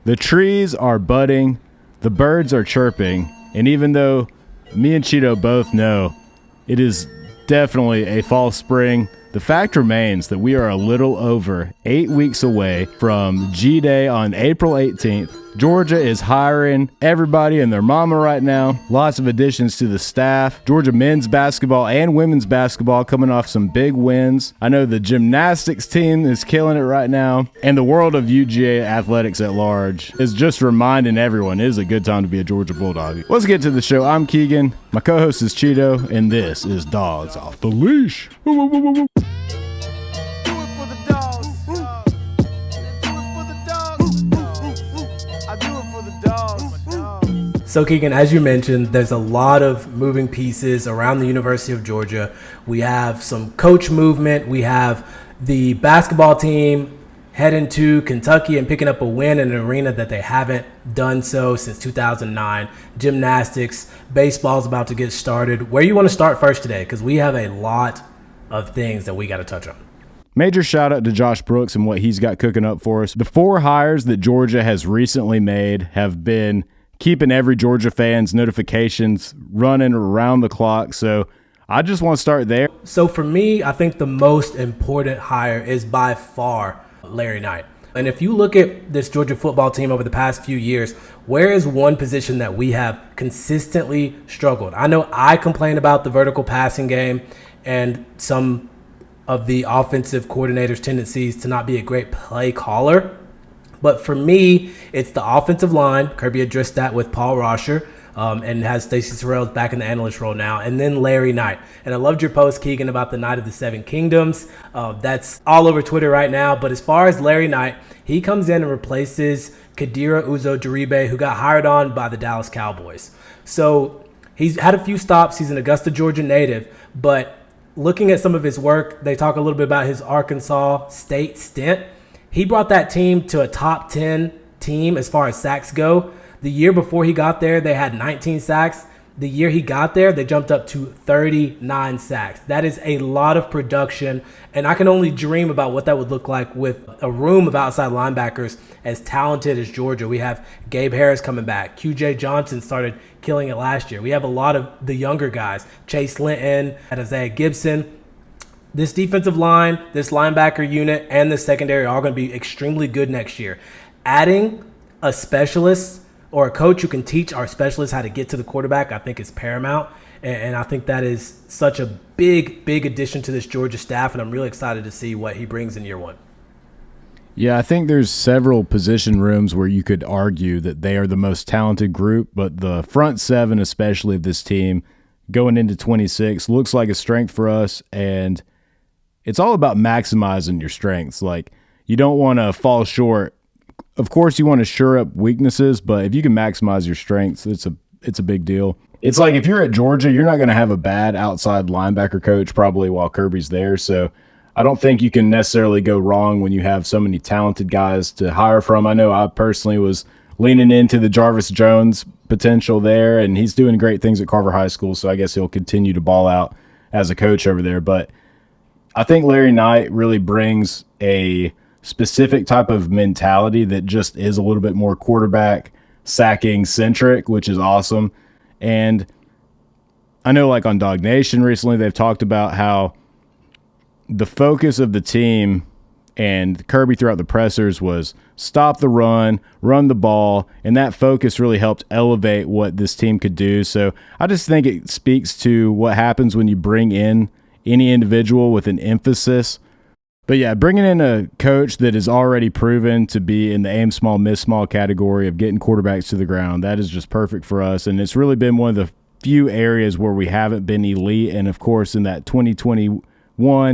The trees are budding, the birds are chirping, and even though me and Cheeto both know it is definitely a fall spring, the fact remains that we are a little over 8 weeks away from G-Day on April 18th. Georgia is hiring everybody and their mama right now. Lots of additions to the staff. Georgia men's basketball and women's basketball coming off some big wins. I know the gymnastics team is killing it right now. And the world of UGA athletics at large is just reminding everyone it is a good time to be a Georgia Bulldog. Let's get to the show. I'm Keegan. My co-host is Cheeto, and this is Dawgs Off the Leash. So Keegan, as you mentioned, there's a lot of moving pieces around the University of Georgia. We have some coach movement. We have the basketball team heading to Kentucky and picking up a win in an arena that they haven't done so since 2009. Gymnastics, baseball's about to get started. Where do you want to start first today? Because we have a lot of things that we got to touch on. Major shout out to Josh Brooks and what he's got cooking up for us. The 4 hires that Georgia has recently made have been keeping every Georgia fan's notifications running around the clock. So I just want to start there. So for me, I think the most important hire is by far Larry Knight. And if you look at this Georgia football team over the past few years, where is one position that we have consistently struggled? I know I complain about the vertical passing game and some of the offensive coordinator's tendencies to not be a great play caller. But for me, it's the offensive line. Kirby addressed that with Paul Rosher and has Stacey Sorrells back in the analyst role now. And then Larry Knight. And I loved your post, Keegan, about the Night of the Seven Kingdoms. That's all over Twitter right now. But as far as Larry Knight, he comes in and replaces Kadira Uzo-Duribe, who got hired on by the Dallas Cowboys. So he's had a few stops. He's an Augusta, Georgia native. But looking at some of his work, they talk a little bit about his Arkansas State stint. He brought that team to a top 10 team as far as sacks go. The year before he got there, they had 19 sacks. The year he got there, they jumped up to 39 sacks. That is a lot of production, and I can only dream about what that would look like with a room of outside linebackers as talented as Georgia. We have Gabe Harris coming back. QJ Johnson started killing it last year. We have a lot of the younger guys, Chase Linton, Isaiah Gibson. This defensive line, this linebacker unit, and the secondary are all going to be extremely good next year. Adding a specialist or a coach who can teach our specialists how to get to the quarterback, I think is paramount. And I think that is such a big, big addition to this Georgia staff, and I'm really excited to see what he brings in year one. Yeah, I think there's several position rooms where you could argue that they are the most talented group, but the front seven, especially of this team, going into 26, looks like a strength for us, and it's all about maximizing your strengths. Like, you don't want to fall short. Of course, you want to shore up weaknesses, but if you can maximize your strengths, it's a big deal. It's like if you're at Georgia, you're not going to have a bad outside linebacker coach probably while Kirby's there. So I don't think you can necessarily go wrong when you have so many talented guys to hire from. I know I personally was leaning into the Jarvis Jones potential there, and he's doing great things at Carver High School, so I guess he'll continue to ball out as a coach over there. But I think Larry Knight really brings a specific type of mentality that just is a little bit more quarterback sacking centric, which is awesome. And I know, like on Dog Nation recently, they've talked about how the focus of the team and Kirby throughout the pressers was stop the run the ball, and that focus really helped elevate what this team could do. So I just think it speaks to what happens when you bring in any individual with an emphasis. But yeah, bringing in a coach that is already proven to be in the aim small, miss small category of getting quarterbacks to the ground, that is just perfect for us. And it's really been one of the few areas where we haven't been elite. And of course, in that 2021,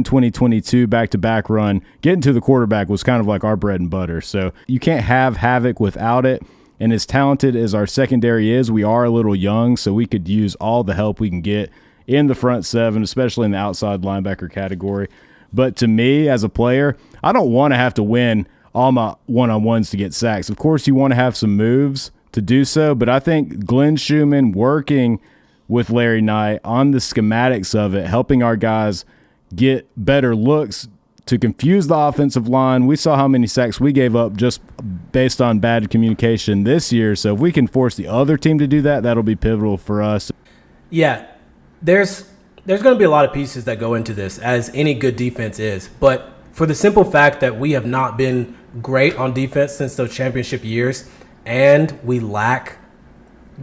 2022 back-to-back run, getting to the quarterback was kind of like our bread and butter. So you can't have havoc without it. And as talented as our secondary is, we are a little young, so we could use all the help we can get in the front seven, especially in the outside linebacker category. But to me, as a player, I don't want to have to win all my one-on-ones to get sacks. Of course, you want to have some moves to do so, but I think Glenn Schumann working with Larry Knight on the schematics of it, helping our guys get better looks to confuse the offensive line. We saw how many sacks we gave up just based on bad communication this year. So if we can force the other team to do that, that'll be pivotal for us. Yeah, there's going to be a lot of pieces that go into this, as any good defense is. But for the simple fact that we have not been great on defense since those championship years, and we lack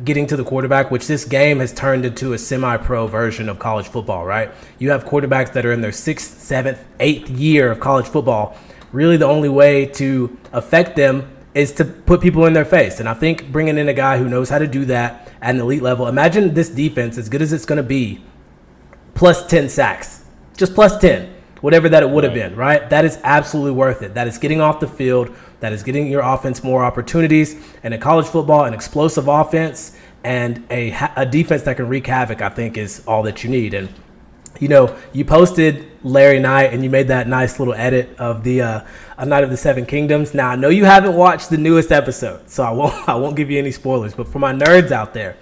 getting to the quarterback, which this game has turned into a semi-pro version of college football, right? You have quarterbacks that are in their 6th, 7th, 8th year of college football. Really the only way to affect them is to put people in their face. And I think bringing in a guy who knows how to do that at an elite level, imagine this defense, as good as it's going to be, plus 10 sacks, just plus 10, whatever that it would have been, right? That is absolutely worth it. That is getting off the field. That is getting your offense more opportunities. And in college football, an explosive offense and a defense that can wreak havoc, I think, is all that you need. And, you know, you posted Larry Knight and you made that nice little edit of the A Night of the Seven Kingdoms. Now, I know you haven't watched the newest episode, so I won't give you any spoilers. But for my nerds out there,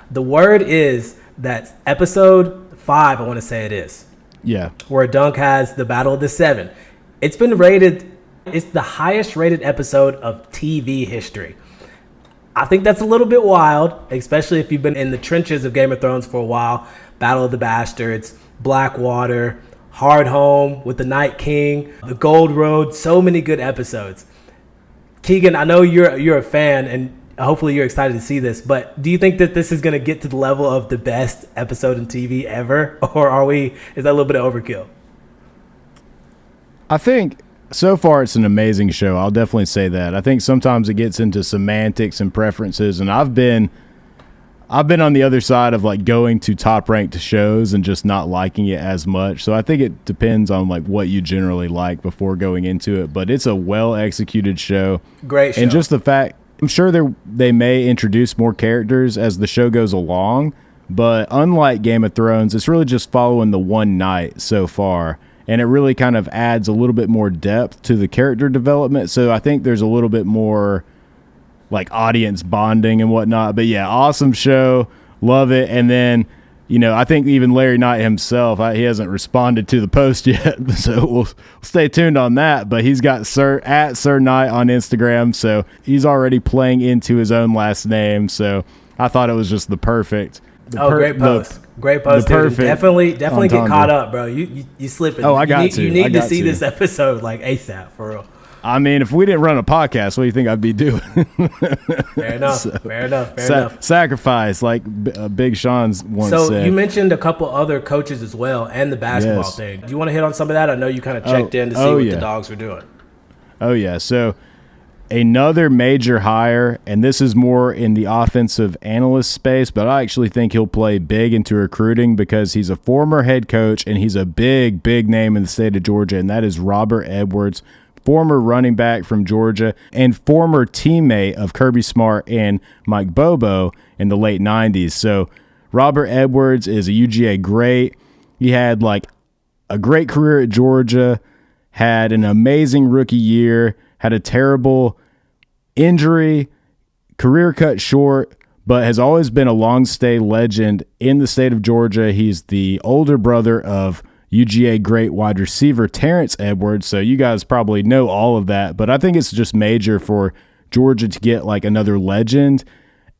the word is that episode 5, I want to say it is. Yeah. Where Dunk has the Battle of the Seven. It's been rated, it's the highest rated episode of TV history. I think that's a little bit wild, especially if you've been in the trenches of Game of Thrones for a while. Battle of the Bastards, Blackwater, Hard Home with the Night King, The Gold Road, so many good episodes. Keegan, I know you're a fan, and hopefully you're excited to see this, but do you think that this is going to get to the level of the best episode in TV ever, or is that a little bit of overkill? I think so far it's an amazing show. I'll definitely say that. I think sometimes it gets into semantics and preferences, and I've been on the other side of like going to top ranked shows and just not liking it as much. So I think it depends on like what you generally like before going into it, but it's a well executed show. Great show. And just the fact, I'm sure they may introduce more characters as the show goes along, but unlike Game of Thrones, it's really just following the one night so far, and it really kind of adds a little bit more depth to the character development. So I think there's a little bit more like audience bonding and whatnot. But yeah, awesome show, love it. And then, you know, I think even Larry Knight himself, he hasn't responded to the post yet, so we'll stay tuned on that. But he's got Sir Knight on Instagram, so he's already playing into his own last name. So I thought it was just the perfect. Great post. Great post, dude. Definitely get caught up, bro. You slipping. Oh, I got to. You need to see this episode like ASAP, for real. I mean, if we didn't run a podcast, what do you think I'd be doing? Fair enough. Fair enough. Sacrifice, like Big Sean's once said. So you mentioned a couple other coaches as well, and the basketball thing. Do you want to hit on some of that? I know you kind of checked in to see what the Dogs were doing. Oh, yeah. So another major hire, and this is more in the offensive analyst space, but I actually think he'll play big into recruiting because he's a former head coach, and he's a big, big name in the state of Georgia, and that is Robert Edwards, former running back from Georgia and former teammate of Kirby Smart and Mike Bobo in the late 90s. So Robert Edwards is a UGA great. He had like a great career at Georgia, had an amazing rookie year, had a terrible injury, career cut short, but has always been a long-stay legend in the state of Georgia. He's the older brother of UGA great wide receiver Terrence Edwards, so you guys probably know all of that, but I think it's just major for Georgia to get like another legend,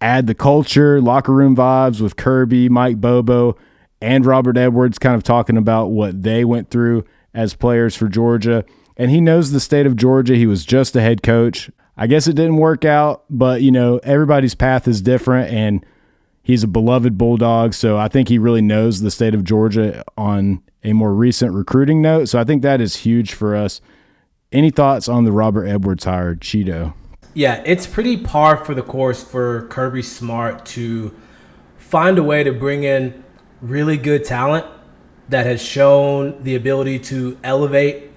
add the culture, locker room vibes with Kirby, Mike Bobo, and Robert Edwards kind of talking about what they went through as players for Georgia, and he knows the state of Georgia. He was just a head coach. I guess it didn't work out, but you know, everybody's path is different, and he's a beloved Bulldog, so I think he really knows the state of Georgia on a more recent recruiting note. So I think that is huge for us. Any thoughts on the Robert Edwards hire, Cheeto? Yeah, it's pretty par for the course for Kirby Smart to find a way to bring in really good talent that has shown the ability to elevate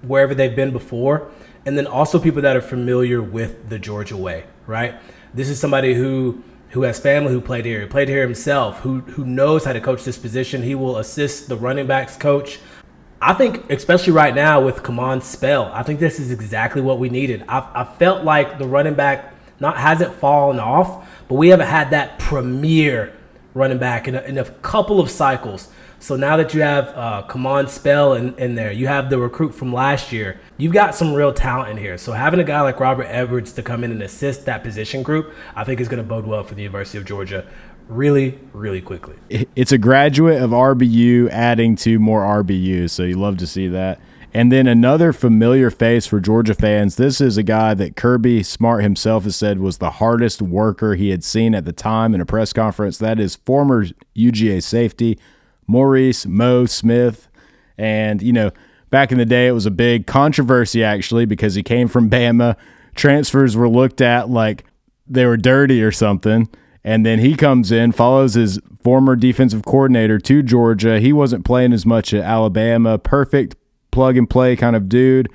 wherever they've been before, and then also people that are familiar with the Georgia way, right? This is somebody who has family who played here himself, who knows how to coach this position. He will assist the running backs coach. I think, especially right now with Kamon Spell, I think this is exactly what we needed. I felt like the running back hasn't fallen off, but we haven't had that premier running back in a couple of cycles. So now that you have Kamon Spell in there, you have the recruit from last year, you've got some real talent in here. So having a guy like Robert Edwards to come in and assist that position group, I think is going to bode well for the University of Georgia really, really quickly. It's a graduate of RBU adding to more RBU, so you love to see that. And then another familiar face for Georgia fans. This is a guy that Kirby Smart himself has said was the hardest worker he had seen at the time in a press conference. That is former UGA safety Maurice Mo Smith. And, back in the day, it was a big controversy, actually, because he came from Bama. Transfers were looked at like they were dirty or something. And then he comes in, follows his former defensive coordinator to Georgia. He wasn't playing as much at Alabama. Perfect plug-and-play kind of dude.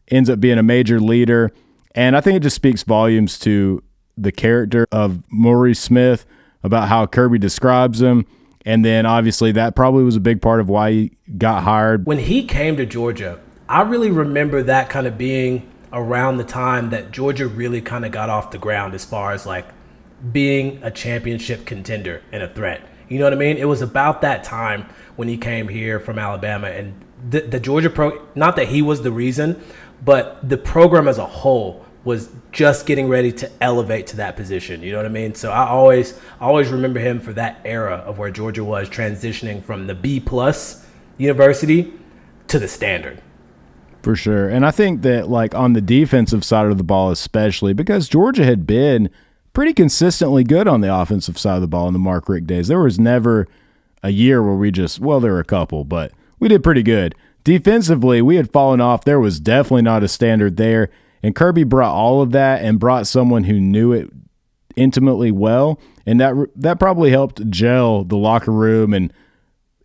Ends up being a major leader. And I think it just speaks volumes to the character of Maurice Smith, about how Kirby describes him. And then obviously that probably was a big part of why he got hired. When he came to Georgia, I really remember that kind of being around the time that Georgia really kind of got off the ground as far as like being a championship contender and a threat. You know what I mean? It was about that time when he came here from Alabama, and the Georgia not that he was the reason, but the program as a whole was just getting ready to elevate to that position. You know what I mean? So I always remember him for that era of where Georgia was transitioning from the B+ university to the standard. For sure. And I think that like on the defensive side of the ball, especially because Georgia had been pretty consistently good on the offensive side of the ball in the Mark Richt days. There was never a year where we just, well, there were a couple, but we did pretty good. Defensively, we had fallen off. There was definitely not a standard there. And Kirby brought all of that and brought someone who knew it intimately well. And that probably helped gel the locker room and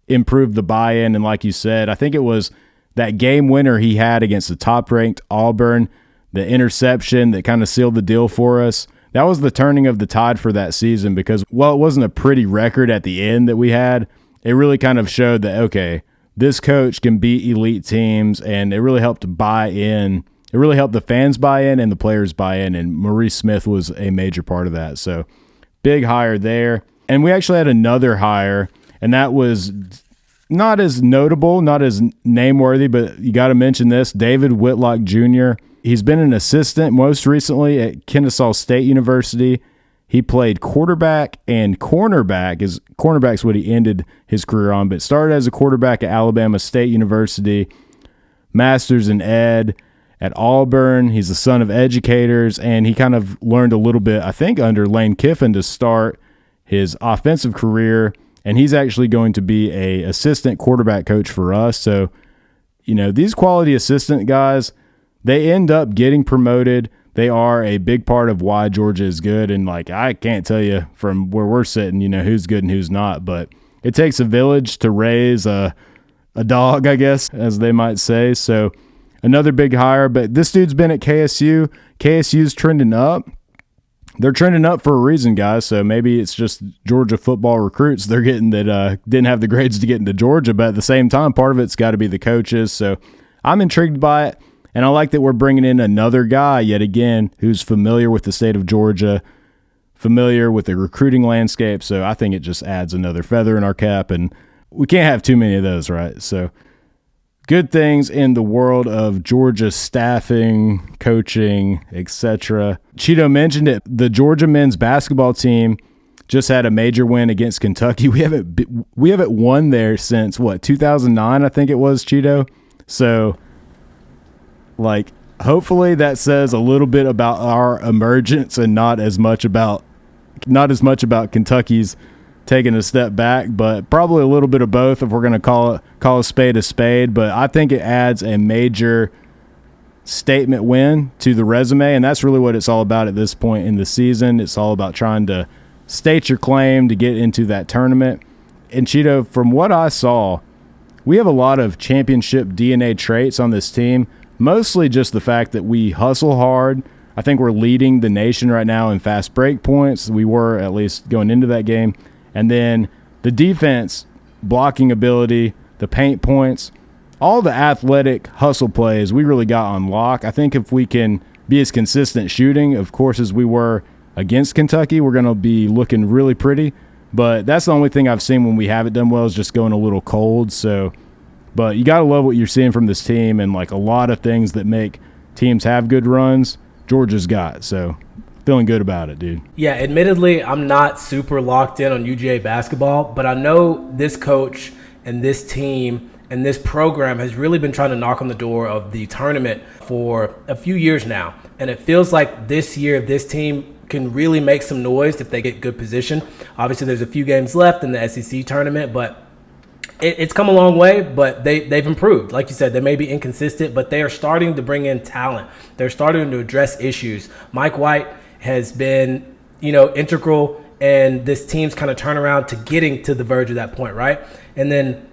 improve the buy-in. And like you said, I think it was that game winner he had against the top-ranked Auburn, the interception that kind of sealed the deal for us. That was the turning of the tide for that season because, while it wasn't a pretty record at the end that we had, it really kind of showed that, okay, this coach can beat elite teams, and it really helped buy in. It really helped the fans buy in and the players buy in, and Maurice Smith was a major part of that. So big hire there. And we actually had another hire, and that was not as notable, not as name-worthy, but you got to mention this, David Whitlock Jr. He's been an assistant most recently at Kennesaw State University. He played quarterback and cornerback. His cornerback's what he ended his career on, but started as a quarterback at Alabama State University, master's in ed at Auburn. He's the son of educators, and he kind of learned a little bit, I think, under Lane Kiffin to start his offensive career, and he's actually going to be a assistant quarterback coach for us. So, these quality assistant guys, they end up getting promoted. They are a big part of why Georgia is good, and I can't tell you from where we're sitting, who's good and who's not, but it takes a village to raise a dog, I guess, as they might say. So another big hire, but this dude's been at KSU. KSU's trending up. They're trending up for a reason, guys, so maybe it's just Georgia football recruits they're getting that didn't have the grades to get into Georgia, but at the same time, part of it's got to be the coaches. So I'm intrigued by it, and I like that we're bringing in another guy yet again who's familiar with the state of Georgia, familiar with the recruiting landscape, so I think it just adds another feather in our cap, and we can't have too many of those, right? So good things in the world of Georgia staffing, coaching, etc. Cheeto mentioned it. The Georgia men's basketball team just had a major win against Kentucky. We haven't won there since 2009, I think it was, Cheeto. So hopefully that says a little bit about our emergence and not as much about Kentucky's taking a step back, but probably a little bit of both if we're going to call a spade. But I think it adds a major statement win to the resume, and that's really what it's all about at this point in the season. It's all about trying to state your claim to get into that tournament. And Cheeto, from what I saw, we have a lot of championship DNA traits on this team, mostly just the fact that we hustle hard. I think we're leading the nation right now in fast break points. We were, at least going into that game. And then the defense, blocking ability, the paint points, all the athletic hustle plays we really got on lock. I think if we can be as consistent shooting, of course, as we were against Kentucky, we're going to be looking really pretty. But that's the only thing I've seen when we have it done well is just going a little cold. So, but you got to love what you're seeing from this team, and like a lot of things that make teams have good runs, Georgia's got. So feeling good about it, dude. Yeah, admittedly, I'm not super locked in on UGA basketball, but I know this coach and this team and this program has really been trying to knock on the door of the tournament for a few years now. And it feels like this year, this team can really make some noise if they get good position. Obviously, there's a few games left in the SEC tournament, but it's come a long way, but they've improved. Like you said, they may be inconsistent, but they are starting to bring in talent. They're starting to address issues. Mike White has been, integral in this team's kind of turnaround to getting to the verge of that point, right? And then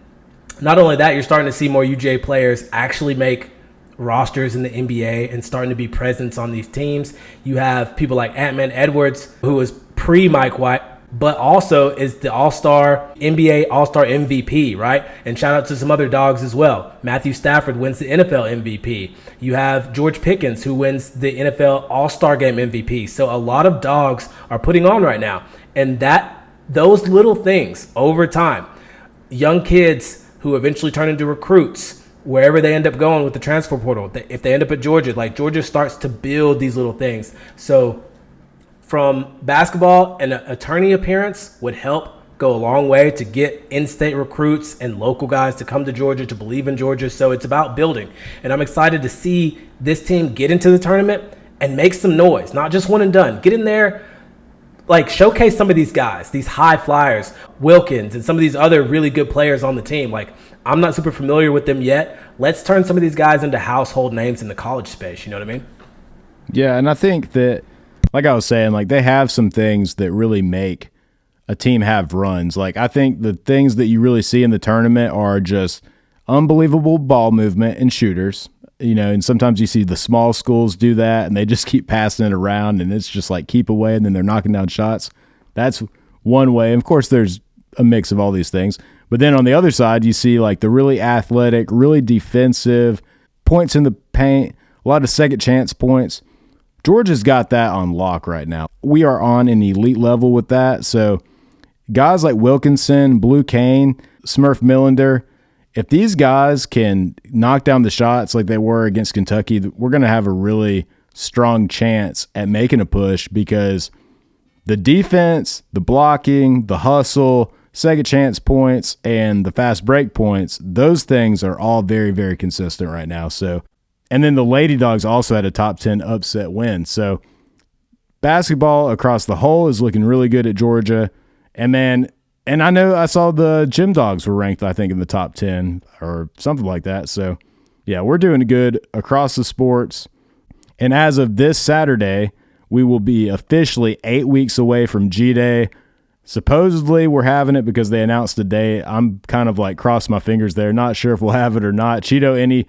not only that, you're starting to see more UGA players actually make rosters in the NBA and starting to be presence on these teams. You have people like Ant-Man Edwards, who was pre-Mike White, but also is the All-Star, NBA All-Star MVP, right? And shout out to some other dogs as well. Matthew Stafford wins the NFL MVP. You have George Pickens, who wins the NFL All-Star Game MVP. So a lot of dogs are putting on right now. And those little things over time, young kids who eventually turn into recruits, wherever they end up going with the transfer portal, if they end up at Georgia, like Georgia starts to build these little things. So from basketball, an attorney appearance would help go a long way to get in-state recruits and local guys to come to Georgia, to believe in Georgia. So it's about building. And I'm excited to see this team get into the tournament and make some noise, not just one and done. Get in there, like showcase some of these guys, these high flyers, Wilkins and some of these other really good players on the team. Like, I'm not super familiar with them yet. Let's turn some of these guys into household names in the college space. You know what I mean? Yeah, and I think that, like I was saying, like they have some things that really make a team have runs. Like I think the things that you really see in the tournament are just unbelievable ball movement and shooters. And sometimes you see the small schools do that and they just keep passing it around and it's just like keep away and then they're knocking down shots. That's one way. And of course, there's a mix of all these things. But then on the other side, you see like the really athletic, really defensive, points in the paint, a lot of second chance points. Georgia's got that on lock right now. We are on an elite level with that. So guys like Wilkinson, Blue Kane, Smurf Millender, if these guys can knock down the shots like they were against Kentucky, we're going to have a really strong chance at making a push because the defense, the blocking, the hustle, second chance points, and the fast break points, those things are all very, very consistent right now. So, and then the Lady Dogs also had a top 10 upset win. So basketball across the whole is looking really good at Georgia. And I know I saw the Gym Dogs were ranked, I think, in the top 10 or something like that. So, yeah, we're doing good across the sports. And as of this Saturday, we will be officially 8 weeks away from G-Day. Supposedly, we're having it because they announced the date. I'm kind of like crossing my fingers there. Not sure if we'll have it or not. Cheeto, any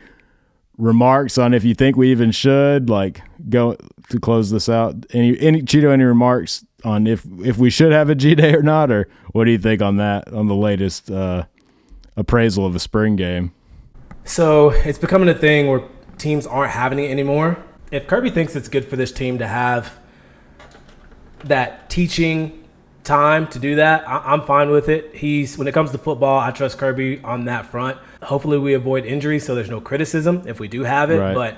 remarks on if you think we even should, like, go to close this out? Cheeto, any remarks on if we should have a G-Day or not, or what do you think on that, on the latest appraisal of a spring game? So it's becoming a thing where teams aren't having it anymore. If Kirby thinks it's good for this team to have that teaching time to do that, I'm fine with it. When it comes to football, I trust Kirby on that front. Hopefully we avoid injuries so there's no criticism if we do have it, right. But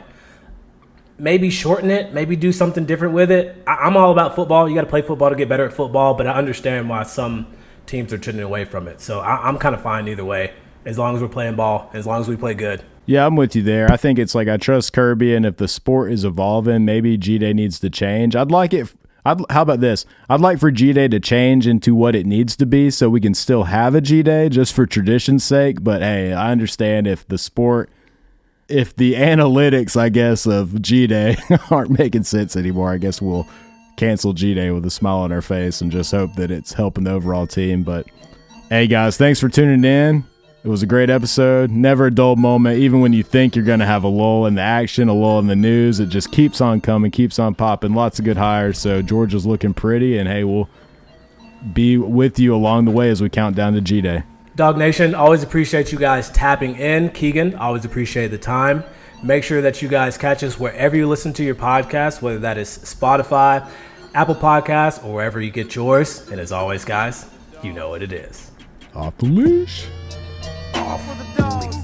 maybe shorten it, maybe do something different with it. I'm all about football. You got to play football to get better at football, but I understand why some teams are trending away from it. So I'm kind of fine either way, as long as we're playing ball, as long as we play good. Yeah, I'm with you there. I think it's like I trust Kirby, and if the sport is evolving, maybe G-Day needs to change. How about this? I'd like for G-Day to change into what it needs to be so we can still have a G-Day just for tradition's sake. But, hey, I understand if the analytics, I guess, of G-Day aren't making sense anymore, I guess we'll cancel G-Day with a smile on our face and just hope that it's helping the overall team. But, hey, guys, thanks for tuning in. It was a great episode. Never a dull moment. Even when you think you're going to have a lull in the action, a lull in the news, it just keeps on coming, keeps on popping. Lots of good hires. So Georgia's looking pretty, and hey, we'll be with you along the way as we count down to G-Day. Dog Nation, always appreciate you guys tapping in. Keegan, always appreciate the time. Make sure that you guys catch us wherever you listen to your podcast, whether that is Spotify, Apple Podcasts, or wherever you get yours. And as always, guys, You know what it is. Off the leash. Off with the Dawgs.